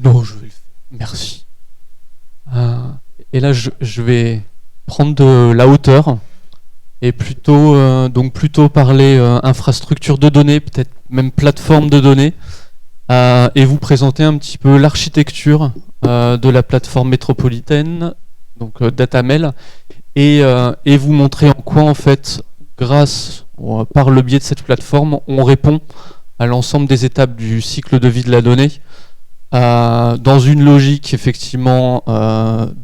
Non, merci. Et là, je vais prendre de la hauteur et plutôt parler infrastructure de données, peut-être même plateforme de données, et vous présenter un petit peu l'architecture de la plateforme métropolitaine, donc DataMel, et vous montrer en quoi, en fait, par le biais de cette plateforme, on répond à l'ensemble des étapes du cycle de vie de la donnée, dans une logique effectivement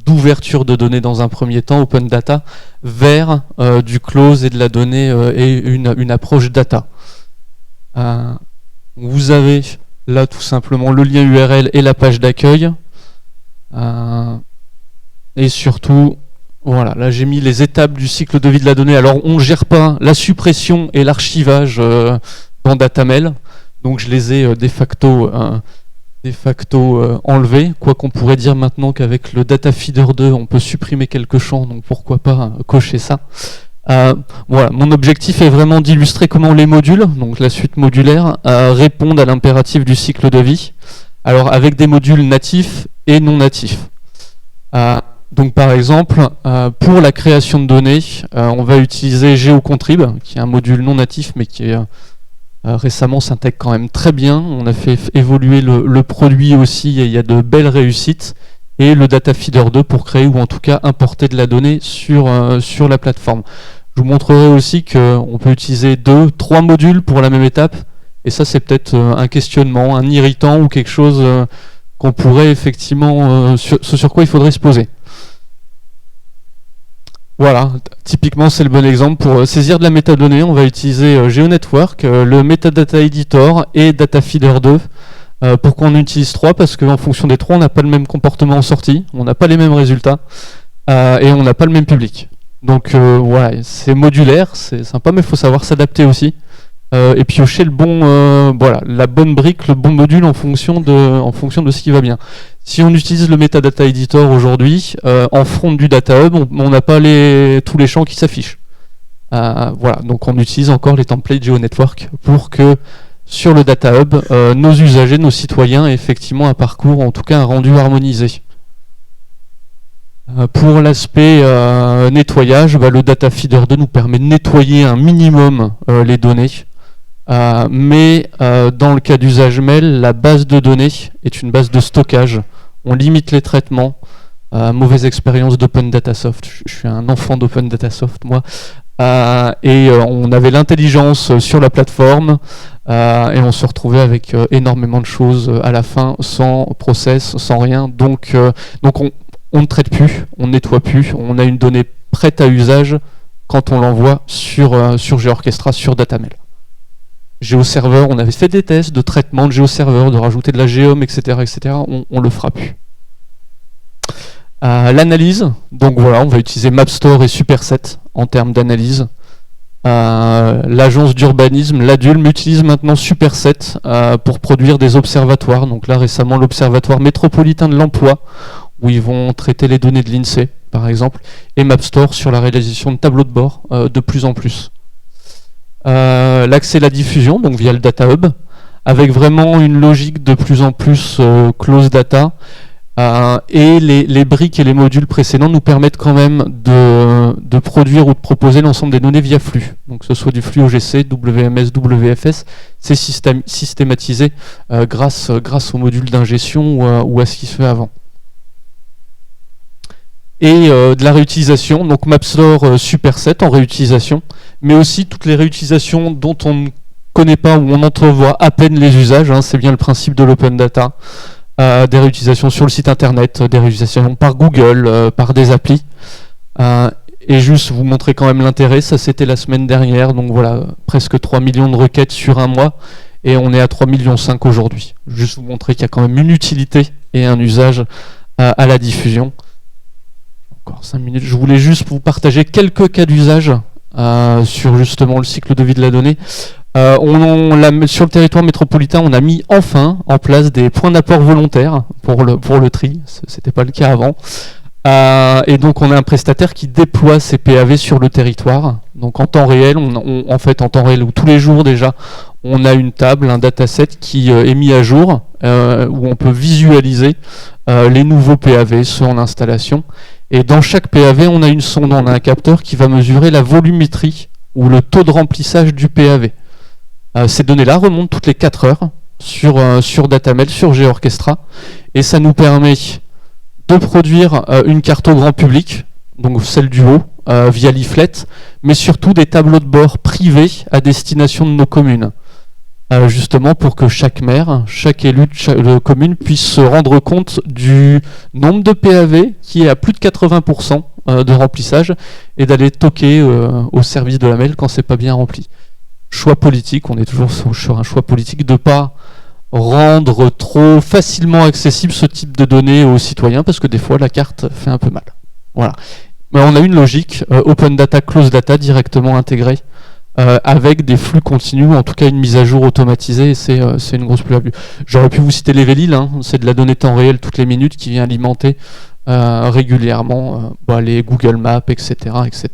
d'ouverture de données dans un premier temps, open data, vers du close et de la donnée et une approche data. Vous avez là tout simplement le lien URL et la page d'accueil. Et surtout, voilà, là j'ai mis les étapes du cycle de vie de la donnée. Alors on ne gère pas la suppression et l'archivage dans DataMel, donc je les ai de facto enlevé, quoi qu'on pourrait dire maintenant qu'avec le Data Feeder 2 on peut supprimer quelques champs, donc pourquoi pas cocher ça. Voilà, mon objectif est vraiment d'illustrer comment les modules, donc la suite modulaire, répondent à l'impératif du cycle de vie, alors avec des modules natifs et non natifs. Donc par exemple, pour la création de données, on va utiliser GeoContrib, qui est un module non natif mais qui est récemment s'intègre quand même très bien. On a fait évoluer le produit aussi et il y a de belles réussites. Et le Data Feeder 2 pour créer ou en tout cas importer de la donnée sur la plateforme. Je vous montrerai aussi qu'on peut utiliser 2-3 modules pour la même étape. Et ça c'est peut-être un questionnement, un irritant ou quelque chose qu'on pourrait effectivement, ce sur quoi il faudrait se poser. Voilà, typiquement c'est le bon exemple. Pour saisir de la métadonnée, on va utiliser GeoNetwork, le Metadata Editor et Data Feeder 2. Pourquoi on utilise 3 ? Parce qu'en fonction des 3, on n'a pas le même comportement en sortie, on n'a pas les mêmes résultats, et on n'a pas le même public. Donc voilà, c'est modulaire, c'est sympa, mais il faut savoir s'adapter aussi. Et piocher la bonne brique, le bon module en fonction de ce qui va bien. Si on utilise le Metadata Editor aujourd'hui, en front du Data Hub, on n'a pas tous les champs qui s'affichent. Voilà, donc on utilise encore les templates GeoNetwork pour que sur le Data Hub, nos usagers, nos citoyens aient effectivement un parcours, en tout cas un rendu harmonisé. Pour l'aspect nettoyage, le Data Feeder 2 nous permet de nettoyer un minimum les données. Mais dans le cas d'usage mail, la base de données est une base de stockage. On limite les traitements. Mauvaise expérience d'Open Datasoft. Je suis un enfant d'Open Datasoft, moi. Et on avait l'intelligence sur la plateforme et on se retrouvait avec énormément de choses à la fin, sans process, sans rien. Donc on ne traite plus, on ne nettoie plus. On a une donnée prête à usage quand on l'envoie sur GeoOrchestra, sur DataMel. GeoServer, on avait fait des tests de traitement de GeoServer, de rajouter de la Geom, etc. On le fera plus. L'analyse, donc voilà, on va utiliser MapStore et Superset en termes d'analyse. L'agence d'urbanisme, l'ADULM, utilise maintenant Superset pour produire des observatoires. Donc là récemment l'observatoire métropolitain de l'emploi, où ils vont traiter les données de l'INSEE, par exemple, et MapStore sur la réalisation de tableaux de bord de plus en plus. L'accès à la diffusion, donc via le Data Hub, avec vraiment une logique de plus en plus close data, et les briques et les modules précédents nous permettent quand même de produire ou de proposer l'ensemble des données via flux. Donc que ce soit du flux OGC, WMS, WFS, c'est systématisé grâce au module d'ingestion ou à ce qui se fait avant. Et de la réutilisation, donc MapStore Superset en réutilisation, mais aussi toutes les réutilisations dont on ne connaît pas ou on entrevoit à peine les usages, c'est bien le principe de l'open data, des réutilisations sur le site internet, des réutilisations par Google, par des applis, et juste vous montrer quand même l'intérêt, ça c'était la semaine dernière, donc voilà, presque 3 millions de requêtes sur un mois, et on est à 3,5 millions aujourd'hui. Juste vous montrer qu'il y a quand même une utilité et un usage à la diffusion. Encore 5 minutes. Je voulais juste vous partager quelques cas d'usage sur justement le cycle de vie de la donnée. Sur le territoire métropolitain, on a mis enfin en place des points d'apport volontaires pour le tri. C'était pas le cas avant. Et donc on a un prestataire qui déploie ses PAV sur le territoire. Donc en temps réel, en temps réel ou tous les jours déjà, on a une table, un dataset qui est mis à jour, où on peut visualiser les nouveaux PAV, ceux en installation. Et dans chaque PAV, on a une sonde, on a un capteur qui va mesurer la volumétrie ou le taux de remplissage du PAV. Ces données-là remontent toutes les 4 heures sur Datamel, sur GeoOrchestra, et ça nous permet de produire une carte au grand public, donc celle du haut, via Leaflet, mais surtout des tableaux de bord privés à destination de nos communes. Justement pour que chaque maire, chaque élu de commune puisse se rendre compte du nombre de PAV qui est à plus de 80% de remplissage et d'aller toquer au service de la mail quand c'est pas bien rempli. Choix politique, on est toujours sur un choix politique de ne pas rendre trop facilement accessible ce type de données aux citoyens parce que des fois la carte fait un peu mal. Voilà. Mais on a une logique Open Data, Close Data directement intégrée avec des flux continus, en tout cas une mise à jour automatisée, et c'est une grosse plus-value. J'aurais pu vous citer Levelil, hein, c'est de la donnée temps réel toutes les minutes qui vient alimenter régulièrement les Google Maps, etc., etc.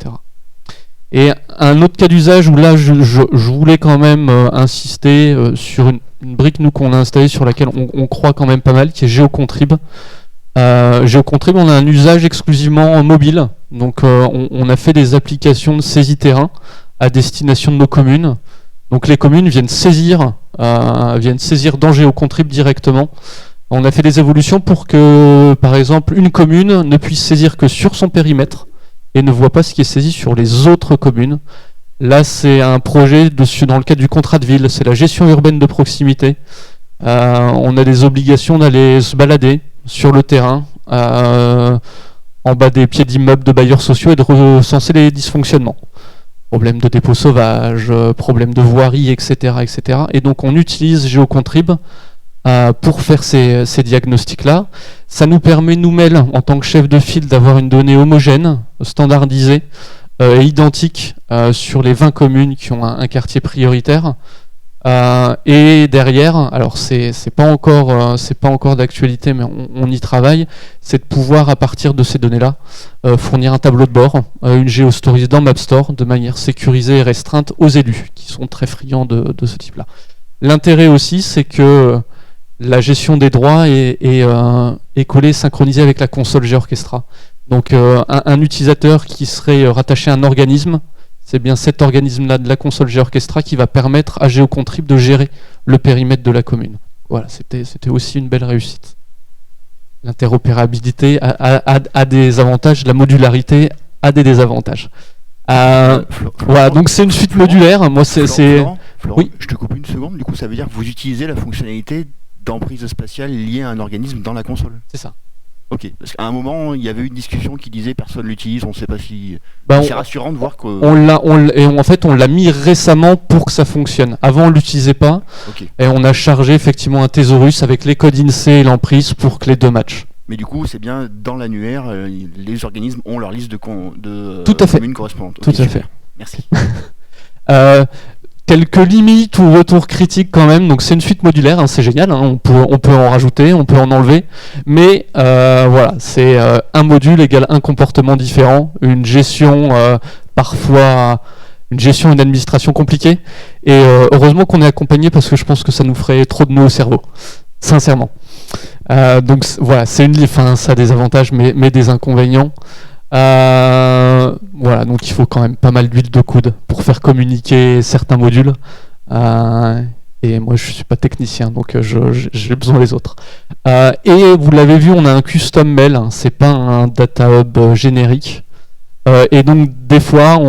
Et un autre cas d'usage où là je voulais quand même insister sur une brique nous qu'on a installée sur laquelle on croit quand même pas mal, qui est GeoContrib. GeoContrib, on a un usage exclusivement mobile, donc on a fait des applications de saisie terrain à destination de nos communes. Donc les communes viennent saisir dans GeoContrib directement. On a fait des évolutions pour que, par exemple, une commune ne puisse saisir que sur son périmètre et ne voit pas ce qui est saisi sur les autres communes. Là, c'est un projet dans le cadre du contrat de ville, c'est la gestion urbaine de proximité. On a des obligations d'aller se balader sur le terrain, en bas des pieds d'immeubles de bailleurs sociaux et de recenser les dysfonctionnements. Problème de dépôt sauvage, problème de voirie, etc., etc. Et donc on utilise GeoContrib pour faire ces diagnostics-là. Ça nous permet, nous-mêmes, en tant que chef de file, d'avoir une donnée homogène, standardisée et identique sur les 20 communes qui ont un quartier prioritaire. Et derrière, alors c'est pas encore d'actualité, mais on y travaille, c'est de pouvoir, à partir de ces données-là, fournir un tableau de bord, une GeoStories dans MapStore, de manière sécurisée et restreinte aux élus, qui sont très friands de ce type-là. L'intérêt aussi, c'est que la gestion des droits est collée, synchronisée avec la console GeoOrchestra. Donc un utilisateur qui serait rattaché à un organisme, c'est bien cet organisme-là de la console GeoOrchestra qui va permettre à GeoContrib de gérer le périmètre de la commune. Voilà, c'était aussi une belle réussite. L'interopérabilité a des avantages, la modularité a des désavantages. Voilà, donc c'est une suite modulaire. Moi, Florent, oui. Je te coupe une seconde. Du coup, ça veut dire que vous utilisez la fonctionnalité d'emprise spatiale liée à un organisme dans la console. C'est ça. Ok, parce qu'à un moment, il y avait une discussion qui disait personne l'utilise, on ne sait pas si... c'est rassurant de voir que... En fait, on l'a mis récemment pour que ça fonctionne. Avant, on ne l'utilisait pas, okay. Et on a chargé effectivement un thésaurus avec les codes INSEE et l'emprise pour que les deux matchent. Mais du coup, c'est bien dans l'annuaire, les organismes ont leur liste de communes correspondantes. Tout à fait. Merci. Quelques limites ou retours critiques quand même, donc c'est une suite modulaire, hein, c'est génial, hein, on peut en rajouter, on peut en enlever, mais voilà, c'est un module égale un comportement différent, une gestion parfois, une gestion et une administration compliquée, et heureusement qu'on est accompagné parce que je pense que ça nous ferait trop de nœuds au cerveau, sincèrement. Donc voilà, ça a des avantages mais des inconvénients. Voilà, donc il faut quand même pas mal d'huile de coude pour faire communiquer certains modules. Et moi je suis pas technicien, donc j'ai besoin des autres. Et vous l'avez vu, on a un custom mail, hein, c'est pas un data hub générique. Et donc des fois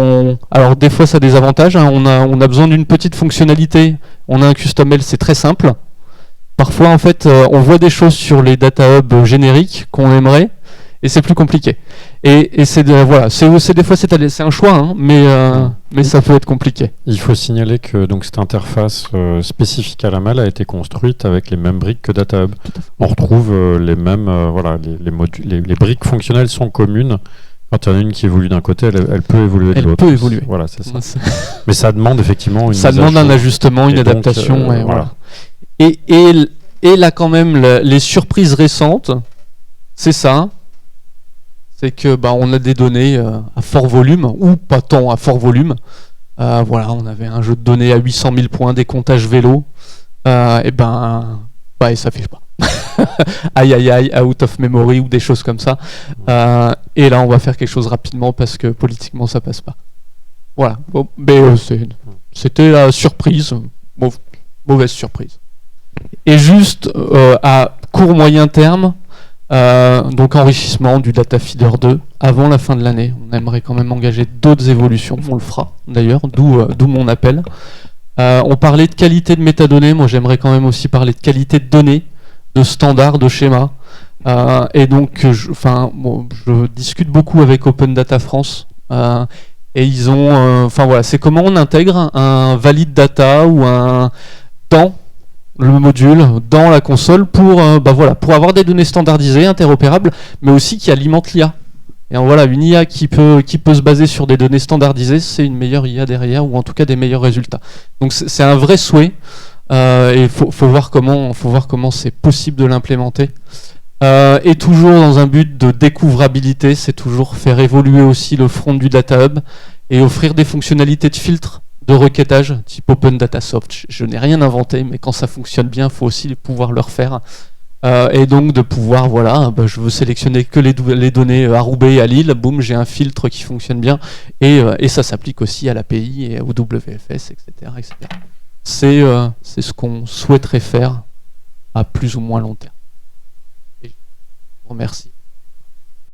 ça a des avantages, hein, on a besoin d'une petite fonctionnalité, on a un custom mail, c'est très simple. Parfois en fait on voit des choses sur les data hubs génériques qu'on aimerait, et c'est plus compliqué. Et c'est des fois c'est un choix, hein, mais ça peut être compliqué. Il faut signaler que donc cette interface spécifique à la mail a été construite avec les mêmes briques que DataHub. On retrouve les mêmes les briques fonctionnelles sont communes. Quand il y en a une qui évolue d'un côté, elle peut évoluer de l'autre. Elle peut évoluer. Voilà, c'est ça. Mais ça demande effectivement un ajustement, une adaptation. Donc, voilà. Et là quand même les surprises récentes, c'est ça. C'est que on a des données à fort volume, ou pas tant à fort volume, Voilà, on avait un jeu de données à 800 000 points, des comptages vélo, et ça fait pas. Aïe aïe aïe, out of memory ou des choses comme ça. Et là, on va faire quelque chose rapidement parce que politiquement, ça passe pas. Voilà. Bon, mais c'était la surprise, mauvaise surprise. Et juste à court moyen terme, donc enrichissement du data feeder 2 avant la fin de l'année. On aimerait quand même engager d'autres évolutions. On le fera d'ailleurs, d'où mon appel. On parlait de qualité de métadonnées. Moi, j'aimerais quand même aussi parler de qualité de données, de standards, de schémas. Et donc, je discute beaucoup avec Open Data France. Et ils ont, c'est comment on intègre un valid data ou dans le module, dans la console pour avoir des données standardisées, interopérables, mais aussi qui alimentent l'IA. Et voilà, une IA qui peut se baser sur des données standardisées, c'est une meilleure IA derrière, ou en tout cas des meilleurs résultats. Donc c'est un vrai souhait, et faut voir comment c'est possible de l'implémenter. Et toujours dans un but de découvrabilité, c'est toujours faire évoluer aussi le front du Data Hub et offrir des fonctionnalités de filtre, de requêtage, type Open Data Soft. Je n'ai rien inventé, mais quand ça fonctionne bien, il faut aussi pouvoir le refaire. Et donc de pouvoir, je veux sélectionner que les données à Roubaix et à Lille, boum, j'ai un filtre qui fonctionne bien, et ça s'applique aussi à l'API et au WFS, etc. etc. C'est ce qu'on souhaiterait faire à plus ou moins long terme. Et je vous remercie.